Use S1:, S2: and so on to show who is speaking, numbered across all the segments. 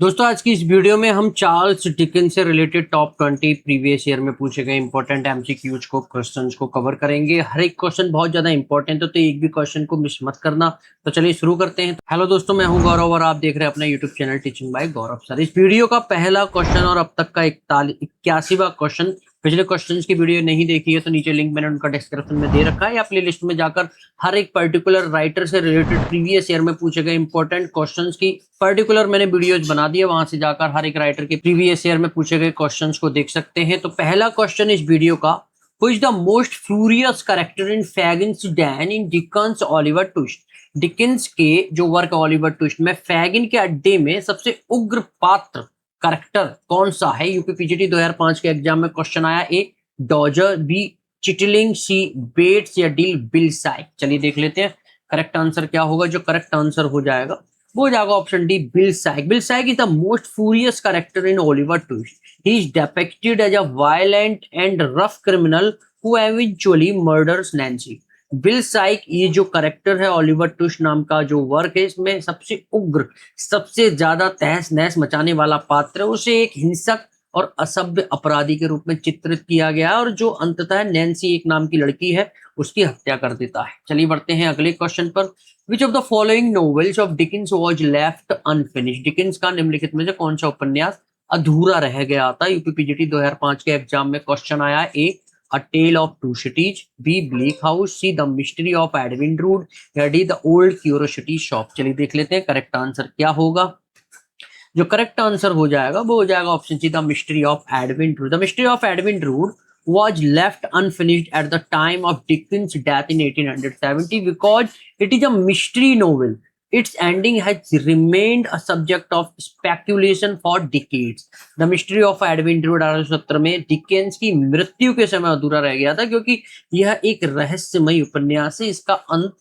S1: दोस्तों आज की इस वीडियो में हम चार्ल्स डिकेंस से रिलेटेड टॉप 20 प्रीवियस ईयर में पूछे गए इंपॉर्टेंट एमसीक्यूज को क्वेश्चंस को कवर करेंगे। हर एक क्वेश्चन बहुत ज्यादा इंपॉर्टेंट है तो एक भी क्वेश्चन को मिस मत करना। तो चलिए शुरू करते हैं। हेलो दोस्तों, मैं हूं गौरव और आप देख रहे हैं अपना यूट्यूब चैनल टीचिंग बाय गौरव सर। इस वीडियो का पहला क्वेश्चन और अब तक का 81वां क्वेश्चन, पिछले क्वेश्चंस की वीडियो नहीं देखी है तो नीचे लिंक मैंने उनका डिस्क्रिप्शन में दे रखा है, या प्ले लिस्ट में जाकर हर एक पर्टिकुलर राइटर से रिलेटेड प्रीवियस ईयर में पूछे गए इंपॉर्टेंट क्वेश्चंस की पर्टिकुलर मैंने वीडियोज बना दी है। वहां से जाकर हर एक राइटर के प्रीवियस ईयर में पूछे गए क्वेश्चंस को देख सकते हैं। तो पहला क्वेश्चन इस वीडियो का, who is the most furious character in Fagin's den in Dickens Oliver Twist. Dickens के जो वर्क ओलिवर ट्विस्ट में फैगिन के अड्डे में सबसे उग्र पात्र करेक्टर कौन सा है? यूपीपीजीटी 2005 के एग्जाम में क्वेश्चन आया। ए डॉजर, बी चिटलिंग, सी बेट्स, या डी बिल साइक। चलिए देख लेते हैं करेक्ट आंसर क्या होगा। जो करेक्ट आंसर हो जाएगा वो हो जाएगा option D, Bill Sikes. Bill Sikes is the most furious character in Oliver Twist. He is depicted as a violent and rough criminal who eventually murders Nancy. Bill Sikes ये जो character है Oliver twist नाम का जो work है, इसमें सबसे उग्र, सबसे ज्यादा तहस नहस मचाने वाला पात्र है। उसे एक हिंसक और असभ्य अपराधी के रूप में चित्रित किया गया और जो अंततः नैन्सी एक नाम की लड़की है उसकी हत्या कर देता है। चलिए बढ़ते हैं अगले क्वेश्चन पर। Which of the following novels of Dickens was left unfinished. Dickens का निम्नलिखित में से कौन सा उपन्यास अधूरा रह गया था? यूपीपीजीटी 2005 के एग्जाम में क्वेश्चन आया। A a Tale of Two Cities, B Bleak House, C the Mystery of Edwin Drood, या D the Old Curiosity Shop. चलिए देख लेते हैं करेक्ट आंसर क्या होगा। जो करेक्ट आंसर हो जाएगा वो हो जाएगा option C, the Mystery of Edwin Drood. The Mystery of Edwin Drood was left unfinished at the time of Dickens' death in 1870 because it is a mystery novel. Its ending has remained a subject of speculation for decades. The Mystery of Edwin Drood 1870 में Dickens की मृत्यु के समय अधूरा रह गया था क्योंकि यह एक रहस्यमय उपन्यास है। इसका अंत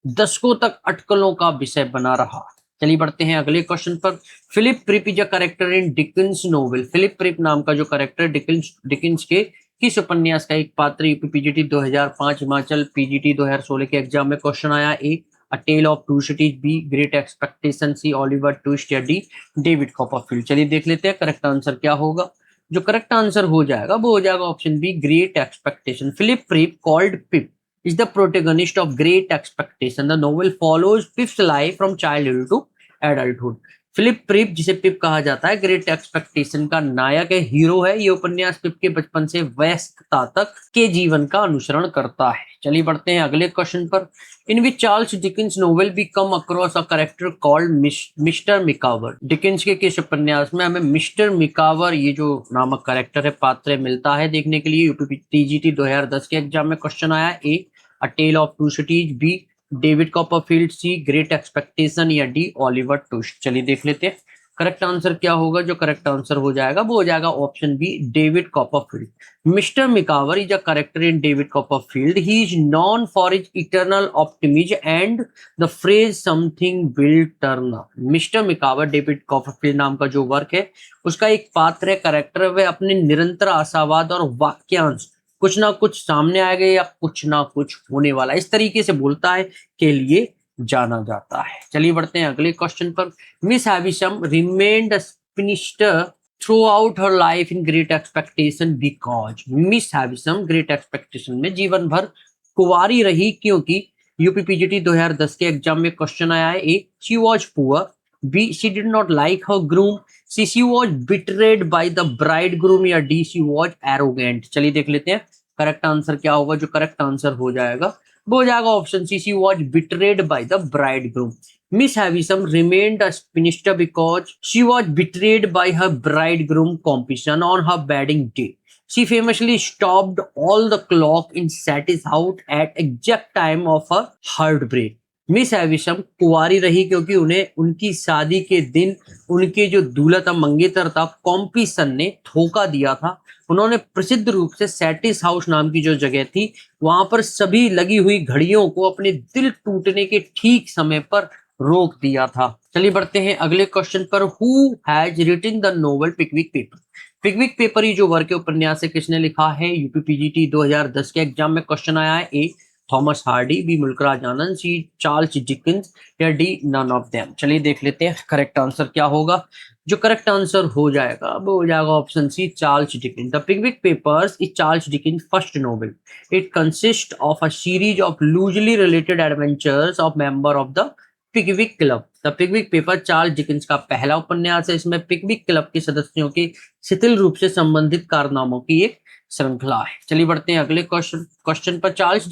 S1: दशकों तक अटकलों का विषय बना रहा। चलिए बढ़ते हैं अगले क्वेश्चन पर। Philip Pirrip is a character in Dickens novel. Philip Pirrip नाम का जो कैरेक्टर डिकेंस के किस उपन्यास का एक पात्र? यूपीपीजीटी 2005, हिमाचल पीजीटी 2016 के एग्जाम में क्वेश्चन आया। A a Tale of Two Cities, B great Expectation, C Oliver Twist, या डी डेविड कॉपरफील्ड। चलिए देख लेते हैं करेक्ट आंसर क्या होगा। जो करेक्ट आंसर हो जाएगा वो हो जाएगा option B, great expectation. Philip Pirrip called Pip is the protagonist of Great Expectation. The novel follows Pip's life from childhood to adulthood. Philip Pirrip, जिसे पिप कहा जाता है, ग्रेट एक्सपेक्टेशन का नायक है, हीरो है। ये उपन्यास पिप के बचपन से वयस्कता तक के जीवन का अनुसरण करता है। चलिए बढ़ते हैं अगले क्वेश्चन पर। In which Charles Dickens novel we come across a character called mister Micawber. Dickens के किस उपन्यास में हमें मिस्टर मिकावर ये जो नामक कैरेक्टर है, पात्र मिलता है देखने के लिए? यूपीपीजीटी 2010 के एग्जाम में क्वेश्चन आया। A a Tale of Two Cities, B David Copperfield, C Great Expectation, या डी ओलिवर ट्विस्ट। चलिए देख लेते हैं करेक्ट आंसर क्या होगा। जो करेक्ट आंसर हो जाएगा वो हो जाएगा option B, David Copperfield. Mister Micawber is a character in David Copperfield. He is known for his eternal optimism and the phrase something will turn up. Mister Micawber David Copperfield नाम का जो work है उसका एक पात्र है, character है, वह अपने निरंतर आशावाद और वाक्यांश कुछ ना कुछ सामने आएगा या कुछ ना कुछ होने वाला, इस तरीके से बोलता है के लिए जाना जाता है। चलिए बढ़ते हैं अगले क्वेश्चन पर। Miss Havisham remained a spinster throughout her life in Great Expectation because. Miss Havisham Great Expectation में जीवन भर कुंवारी रही क्योंकि? यूपीपीजीटी 2010 के एग्जाम में क्वेश्चन आया है। A she was poor, B she did not like her groom, C she was betrayed by the bridegroom, या डी शी वॉज एरोगेंट। चलिए देख लेते हैं करेक्ट आंसर क्या होगा। जो करेक्ट आंसर हो जाएगा वो हो जाएगा option C, she was betrayed by the bridegroom. Miss Havisham remained a spinster because she was betrayed by her bridegroom companion on her wedding day. She famously stopped all the clock and set it out at exact time of her heartbreak. Miss Havisham कुंवारी रही क्योंकि उन्हें उनकी शादी के दिन उनके जो दूल्हा था, मंगेतर था, कॉम्पिसन ने धोखा दिया था। उन्होंने प्रसिद्ध रूप से सैटिस हाउस नाम की जो जगह थी वहां पर सभी लगी हुई घड़ियों को अपने दिल टूटने के ठीक समय पर रोक दिया था। चलिए बढ़ते हैं अगले क्वेश्चन पर। Who has written the novel Pickwick Paper. Pickwick Paper ये जो वर्क उपन्यास है किसने लिखा है? यूपीपीजीटी 2010 के एग्जाम में क्वेश्चन आया है। ए थॉमस हार्डी, बी मुल्कराज आनंद, सी चार्ल्स डिकेंस, या डी नन ऑफ देम। चलिए देख लेते हैं करेक्ट आंसर क्या होगा। जो करेक्ट आंसर हो जाएगा वो हो जाएगा option C, Charles Dickens. The Pickwick Papers is Charles Dickens first novel. It consist of a series of loosely related adventures of member of the Pickwick Club. The Pickwick Paper Charles Dickens का पहला उपन्यास है। इसमें पिकविक club के सदस्यों के शिथिल रूप से संबंधित कारनामों की एक श्रृंखला है। चलिए बढ़ते हैं अगले क्वेश्चन पर। चार्ल्स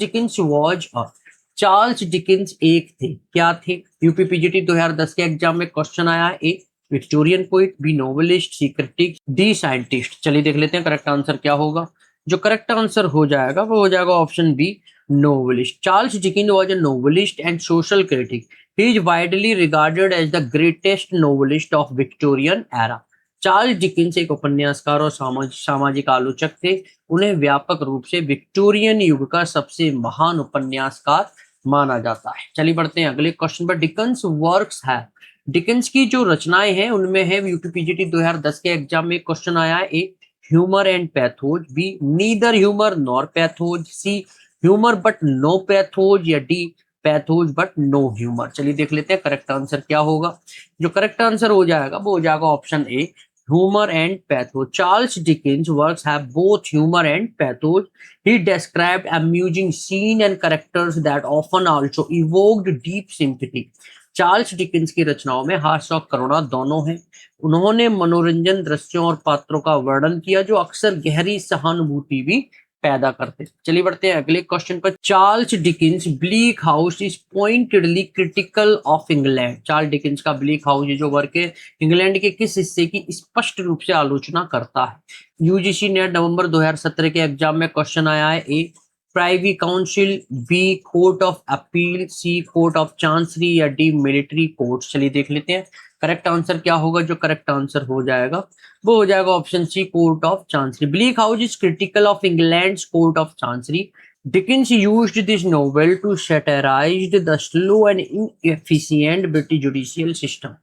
S1: डिकेंस एक थे, क्या थे? यूपीपीजीटी 2010 के एग्जाम में क्वेश्चन आया है। ए विक्टोरियन पोइट, बी नोवेलिस्ट, सी क्रिटिक, डी साइंटिस्ट। चलिए देख लेते हैं करेक्ट आंसर क्या होगा। जो करेक्ट आंसर हो जाएगा वो हो जाएगा option B, novelist. Charles Dickens was a novelist and social critic. He is widely regarded as the greatest novelist of Victorian era. Charles Dickens एक उपन्यासकार और सामाजिक आलोचक थे। उन्हें व्यापक रूप से विक्टोरियन युग का सबसे महान उपन्यासकार माना जाता है। चलिए बढ़ते हैं अगले क्वेश्चन पर। डिकेंस वर्क्स है, डिकेंस की जो रचनाएं हैं उनमें है, यूपीपीजीटी 2010 के एग्जाम में क्वेश्चन आया है। A humour and pathos, B neither humour nor pathos, C humour but no pathos, या D pathos but no humour. चलिए देख लेते हैं करेक्ट आंसर क्या होगा। जो करेक्ट आंसर हो जाएगा वो हो जाएगा option A, humor and pathos. Charles Dickens' works have both humor and pathos. He described amusing scenes and characters that often also evoked deep sympathy. Charles Dickens की रचनाओं में हास्य और करुणा दोनों हैं। उन्होंने मनोरंजन दृश्यों और पात्रों का वर्णन किया जो अक्सर गहरी सहानुभूति भी पैदा करते। चलिए बढ़ते हैं अगले क्वेश्चन पर। Charles Dickens bleak House is pointedly critical of England. Charles Dickens का ब्लीक हाउस जो वर्क है, इंग्लैंड के किस हिस्से की स्पष्ट रूप से आलोचना करता है? यूजीसी नेट नवंबर 2017 के एग्जाम में क्वेश्चन आया है। A Privy Council, B Court of Appeal, C court of Chancery, या डी मिलिट्री कोर्ट। चलिए देख लेते हैं करेक्ट आंसर क्या होगा। जो करेक्ट आंसर हो जाएगा वो हो जाएगा option C, court of chancery. Bleak House is critical of England's court of chancery. Dickens used this novel to satirize the slow and inefficient British judicial system.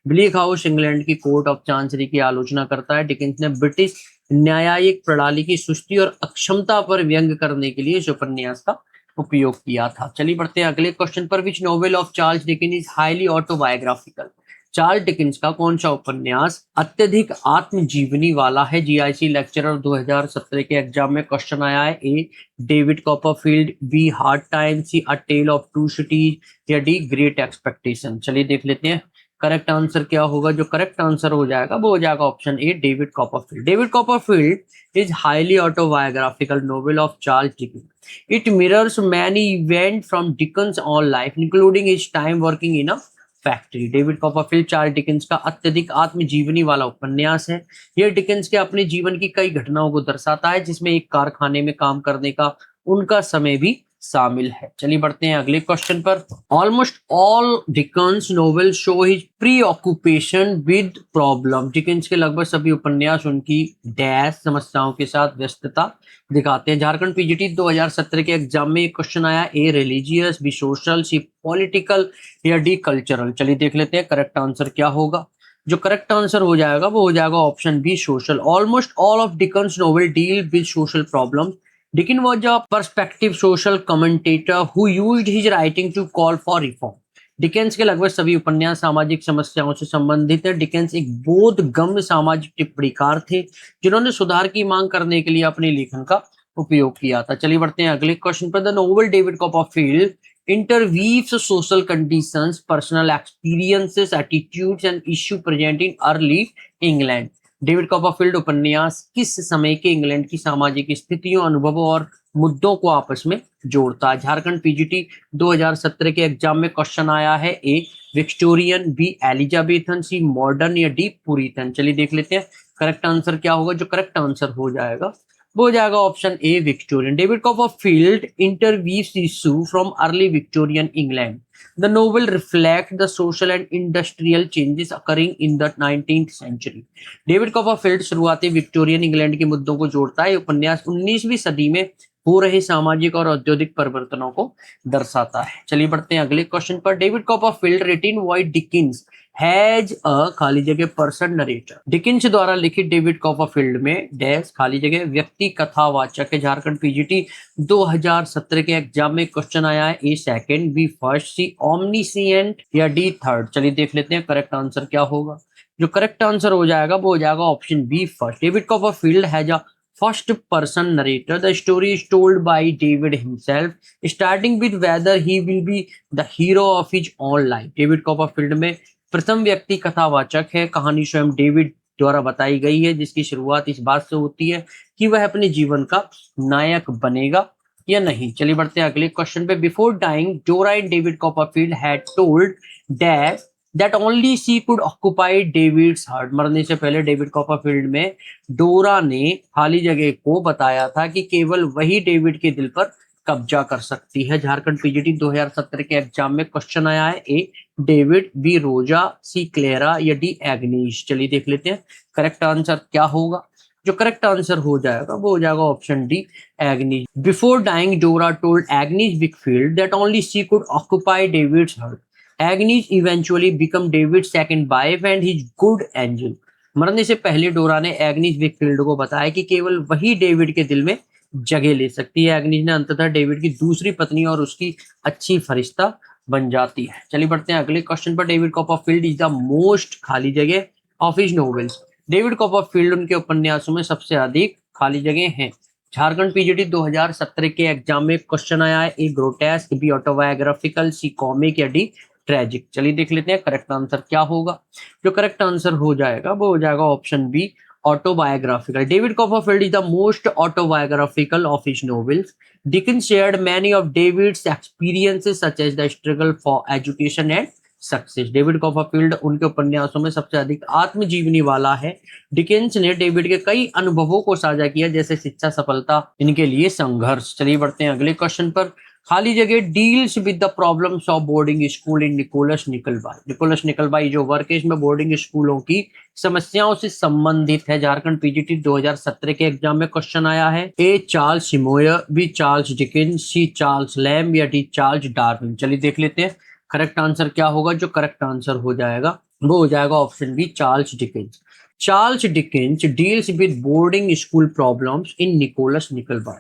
S1: Bleak house England की court of chancery की आलोचना करता है। Dickens ने British न्यायिक प्रणाली की सुस्ती और अक्षमता पर व्यंग करने के लिए इस उपन्यास का उपयोग किया था। चलिए बढ़ते हैं अगले क्वेश्चन पर। Which novel of Charles Dickens is highly autobiographical. Charles Dickens का कौन सा उपन्यास अत्यधिक आत्मजीवनी वाला है? जीआईसी लेक्चरर 2017 के एग्जाम में क्वेश्चन आया है। A David Copperfield, B Hard Time, C a Tale of Two Cities, या डी ग्रेट एक्सपेक्टेशन। चलिए देख लेते हैं करेक्ट आंसर क्या होगा। जो करेक्ट आंसर हो जाएगा वो हो जाएगा option A, David Copperfield. David Copperfield is highly autobiographical novel of Charles Dickens. It mirrors many events from Dickens' own life, including his time working in a factory. David Copperfield Charles Dickens का अत्यधिक आत्मजीवनी वाला उपन्यास है। यह Dickens के अपने जीवन की कई घटनाओं को दर्शाता है, जिसमें एक कारखाने में काम करने का उनका समय भी शामिल है। चलिए बढ़ते हैं अगले क्वेश्चन पर। Almost all Dickens novel show his pre occupation with problem. Dickens के लगभग सभी उपन्यास उनकी डैश समस्याओं के साथ व्यस्तता दिखाते हैं। झारखंड पीजीटी 2017 के एग्जाम में एक क्वेश्चन आया, A religious, B social, C political, या डी कल्चरल। चलिए देख लेते हैं करेक्ट आंसर क्या होगा। जो करेक्ट आंसर हो जाएगा वो हो जाएगा option B, social. Almost all of Dickens novel deal with social problems. Dickens was a perspective social commentator who used his writing to call for reform. Dickens के लगभग सभी उपन्यास सामाजिक समस्याओं से संबंधित है। डिकेंस एक बोधगम्य सामाजिक टिप्पणीकार थे जिन्होंने सुधार की मांग करने के लिए अपने लेखन का उपयोग किया था। चलिए बढ़ते हैं अगले क्वेश्चन पर। The novel David Copperfield interweaves social conditions, personal experiences, attitudes and issue present in early England. David Copperfield उपन्यास किस समय के इंग्लैंड की सामाजिक स्थितियों, अनुभवों और मुद्दों को आपस में जोड़ता है? झारखंड पीजीटी 2017 के एग्जाम में क्वेश्चन आया है। ए विक्टोरियन, बी एलिजाबेथन, सी मॉडर्न, या डी पुरितन। चलिए देख लेते हैं करेक्ट आंसर क्या होगा। जो करेक्ट आंसर हो जाएगा वो हो जाएगा option A, Victorian. David Copperfield interweaves issue from early Victorian England. The novel reflects the social and industrial changes occurring in the 19th century. David Copperfield शुरुआती विक्टोरियन इंग्लैंड के मुद्दों को जोड़ता है। उपन्यास 19वीं सदी में हो रहे सामाजिक और औद्योगिक परिवर्तनों को दर्शाता है। चलिए बढ़ते हैं अगले क्वेश्चन पर। David Copperfield written by Dickens has a खाली जगह पर्सन नरेटर। डिकेंस द्वारा लिखित डेविड कॉपरफील्ड में डैश खाली जगह व्यक्ति कथावाचक है। झारखंड पीजीटी 2017 के एग्जाम में क्वेश्चन आया है। ए सेकंड, बी फर्स्ट, सी ओमनिसिएंट, या डी थर्ड। चलिए देख लेते हैं करेक्ट आंसर क्या होगा। जो करेक्ट आंसर हो जाएगा वो हो जाएगा option B first. David Copperfield has a first person narrator, the story is told by David himself, starting with whether he will be the hero of his own life. David Copperfield में प्रथम व्यक्ति कथावाचक है, कहानी स्वयं David द्वारा बताई गई है, जिसकी शुरुआत इस बात से होती है कि वह अपने जीवन का नायक बनेगा या नहीं। चलिए बढ़ते हैं अगले क्वेश्चन पे। बिफोर डाइंग डोरा and David Copperfield had told dad that only she could occupy David's heart. मरने से पहले डेविड कॉपरफील्ड में डोरा ने खाली जगह को बताया था कि केवल वही डेविड के दिल पर कब्जा कर सकती है। झारखंड पीजीटी 2017 के एग्जाम में क्वेश्चन आया है। ए डेविड, बी रोजा, सी क्लेरा या डी एग्नीश। चलिए देख लेते हैं करेक्ट आंसर क्या होगा। जो करेक्ट आंसर हो जाएगा वो हो जाएगा option D Agnes. Before dying Dora told Agnes Wickfield that only she could occupy David's heart. Agnes eventually become David second wife and his good angel. मरने से पहले डोरा ने एग्नीश विकफील्ड को बताया कि केवल वही डेविड के दिल में जगह ले सकती है। एग्नीश ने अंततः डेविड की दूसरी पत्नी और उसकी अच्छी फरिश्ता बन जाती है। चलिए बढ़ते हैं अगले क्वेश्चन पर। David Copperfield is the most खाली जगह of his novels. David Copperfield उनके उपन्यासों में सबसे अधिक खाली जगह हैं। झारखंड पीजीटी 2017 के एग्जाम में क्वेश्चन आया है। ए ग्रोटेस्क, बी ऑटोबायोग्राफिकल, सी कॉमिक या डी ट्रेजिक। चलिए देख लेते हैं करेक्ट आंसर क्या होगा। जो करेक्ट आंसर हो जाएगा वो हो जाएगा option B autobiographical. David Copperfield is the most autobiographical of his novels. Dickens shared many of David's experiences such as the struggle for education and success. David Copperfield उनके उपन्यासों में सबसे अधिक आत्मजीवनी वाला है। डिकेंस ने डेविड के कई अनुभवों को साझा किया, जैसे शिक्षा, सफलता, इनके लिए संघर्ष। चलिए बढ़ते हैं अगले क्वेश्चन पर। खाली जगह deals with the problems of boarding school in Nicholas Nickleby. Nicholas Nickleby जो वर्क है इसमें बोर्डिंग स्कूलों की समस्याओं से संबंधित है। झारखंड पीजीटी 2017 के एग्जाम में क्वेश्चन आया है। A Charles Seymour, B Charles Dickens, C Charles Lamb या डी चार्ल्स डार्विन। चलिए देख लेते हैं करेक्ट आंसर क्या होगा। जो करेक्ट आंसर हो जाएगा वो हो जाएगा option B Charles Dickens. Charles Dickens deals with boarding school problems in Nicholas Nickleby.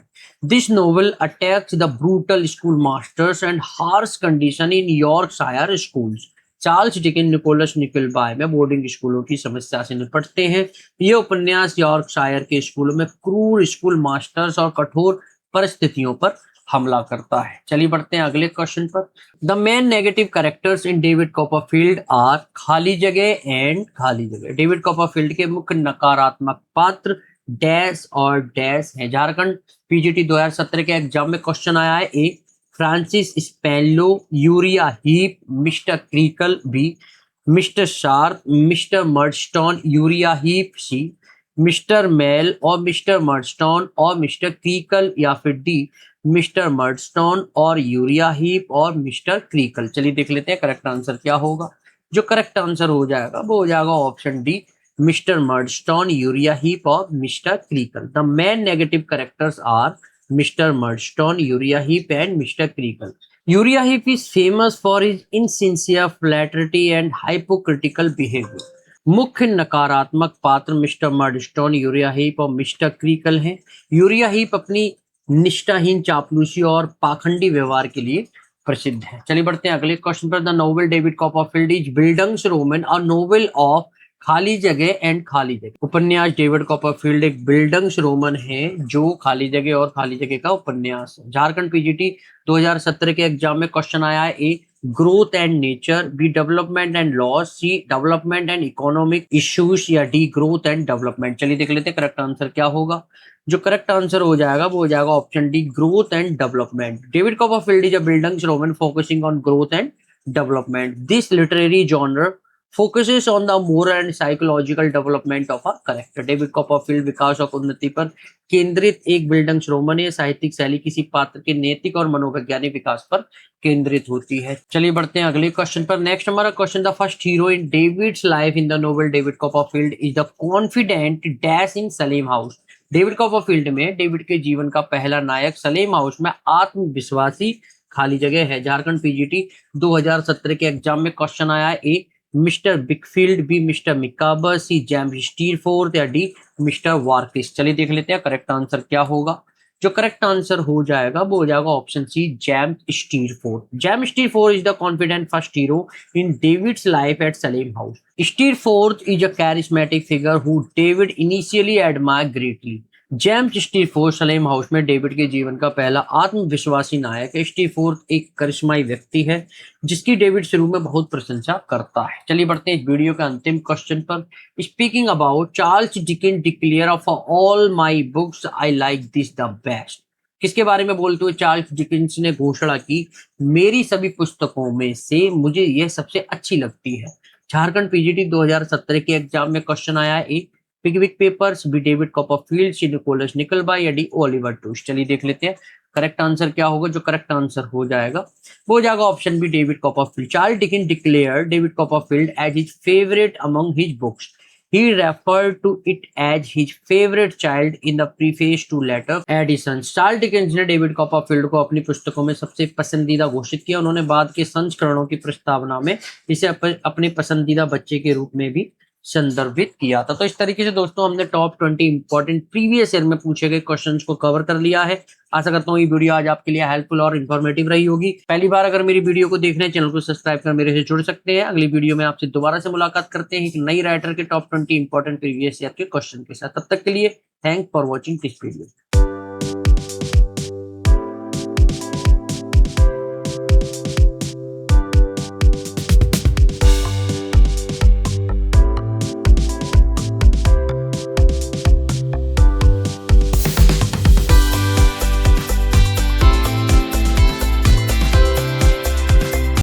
S1: This novel attacks the brutal schoolmasters and harsh condition in Yorkshire schools. Charles Dickens Nicholas Nickleby में boarding स्कूलों की समस्या से निपटते हैं। यह उपन्यास Yorkshire के स्कूलों में क्रूर स्कूल मास्टर्स और कठोर परिस्थितियों पर हमला करता है। चलिए बढ़ते हैं अगले क्वेश्चन पर। The main negative characters in David Copperfield are खाली जगह एंड खाली जगह। डेविड कॉपरफील्ड के मुख्य नकारात्मक पात्र डैश और डैश है। झारखंड पीजीटी 2017 के एग्जाम में क्वेश्चन आया है। A Francis Spenlow, Uriah Heep, mister Creakle, B mister Sharp, mister Murdstone, Uriah Heep, C mister Mell और मिस्टर मर्डस्टोन और मिस्टर क्रीकल या फिर डी मिस्टर मर्डस्टोन और यूरिया हीप और मिस्टर क्रीकल। चलिए देख लेते हैं करेक्ट आंसर क्या होगा। जो करेक्ट आंसर हो जाएगा वो हो जाएगा option D mister Murdstone, Uriah Heep और mister Creakle. The main negative characters are mister Murdstone, Uriah Heep and mister Creakle. Uriah Heep is famous for his insincere flattery and hypocritical behavior. मुख्य नकारात्मक पात्र mister Murdstone, Uriah Heep और mister क्रीकल हैं। Urea heap अपनी निष्ठाहीन चापलूसी और पाखंडी व्यवहार के लिए प्रसिद्ध है। चलिए बढ़ते हैं अगले क्वेश्चन पर। The novel David Copperfield is bildungsroman, a novel of खाली जगह एंड खाली जगह। उपन्यास डेविड कॉपरफील्ड एक बिल्डंग्सरोमैन है जो खाली जगह और खाली जगह का उपन्यास है। झारखंड पीजीटी 2017 के एग्जाम में क्वेश्चन आया है। A growth and nature, B development and loss, C development and economic issues या डी ग्रोथ एंड डेवलपमेंट। चलिए देख लेते हैं करेक्ट आंसर क्या होगा। जो करेक्ट आंसर हो जाएगा वो हो जाएगा option D growth and development. David Copperfield is a bildungsroman focusing on growth and development. This literary genre focuses on the moral and psychological development of a character. David Copperfield विकास और उन्नति पर केंद्रित एक बिल्डंग्सरोमैन है। साहित्यिक शैली किसी पात्र के नैतिक और मनोवैज्ञानिक विकास पर केंद्रित होती है। चलिए बढ़ते हैं अगले क्वेश्चन पर। नेक्स्ट हमारा question, the first hero in David's life in the novel David Copperfield is the confident dash in Salem house. David Copperfield में डेविड के जीवन का पहला नायक सलेम हाउस में आत्मविश्वासी खाली जगह है। झारखंड पीजीटी 2017 के एग्जाम में क्वेश्चन आया है। A mister Wickfield, B mister Micawber, C James Steerforth या डी मिस्टर वार्किस। चलिए देख लेते हैं करेक्ट आंसर क्या होगा। जो करेक्ट आंसर हो जाएगा वो हो जाएगा option C, James Steerforth. James Steerforth is the confident first hero in David's life at Salem House. Steerforth is a charismatic figure who David initially admired greatly. James Steerforth Salem House में David के जीवन का पहला आत्मविश्वासी नायक है। स्टीरफोर्थ एक करिश्माई व्यक्ति है जिसकी डेविड शुरू में बहुत प्रशंसा करता है। चलिए बढ़ते हैं इस वीडियो के अंतिम क्वेश्चन पर। Speaking about Charles Dickens declare of all my books I like this the best. किसके बारे में बोलते हुए चार्ल्स डिकेंस ने घोषणा की, मेरी सभी पुस्तकों में से मुझे यह सबसे अच्छी लगती है। झारखंड पीजीटी 2017 के एग्जाम में क्वेश्चन आया है। ए, पिकविक पेपर्स, बी डेविड कॉपरफील्ड, सी निकोलस निकलबाई या डी ओलिवर ट्विस्ट। चलिए देख लेते हैं करेक्ट आंसर क्या होगा। जो करेक्ट आंसर हो जाएगा वो हो जाएगा option B, David Copperfield. Charles Dickens declare David Copperfield as his favourite among his books. He referred to it as his favorite child in the preface to letter edition. Charles Dickens ने David Copperfield को अपनी पुस्तकों में सबसे पसंदीदा घोषित किया। उन्होंने बाद के संस्करणों की प्रस्तावना में इसे अपने पसंदीदा बच्चे के रूप में भी संदर्भित किया था। तो इस तरीके से दोस्तों हमने टॉप 20 इंपॉर्टेंट प्रीवियस ईयर में पूछे गए क्वेश्चंस को कवर कर लिया है। आशा करता हूँ ये वीडियो आज आपके लिए हेल्पफुल और इन्फॉर्मेटिव रही होगी। पहली बार अगर मेरी वीडियो को देख रहे हैं, चैनल को सब्सक्राइब कर मेरे से जुड़ सकते हैं। अगली वीडियो में आपसे दोबारा से मुलाकात करते हैं एक नई राइटर के टॉप 20 इंपॉर्टेंट प्रीवियस ईयर के क्वेश्चन के साथ। तब तक के लिए thank for watching this video.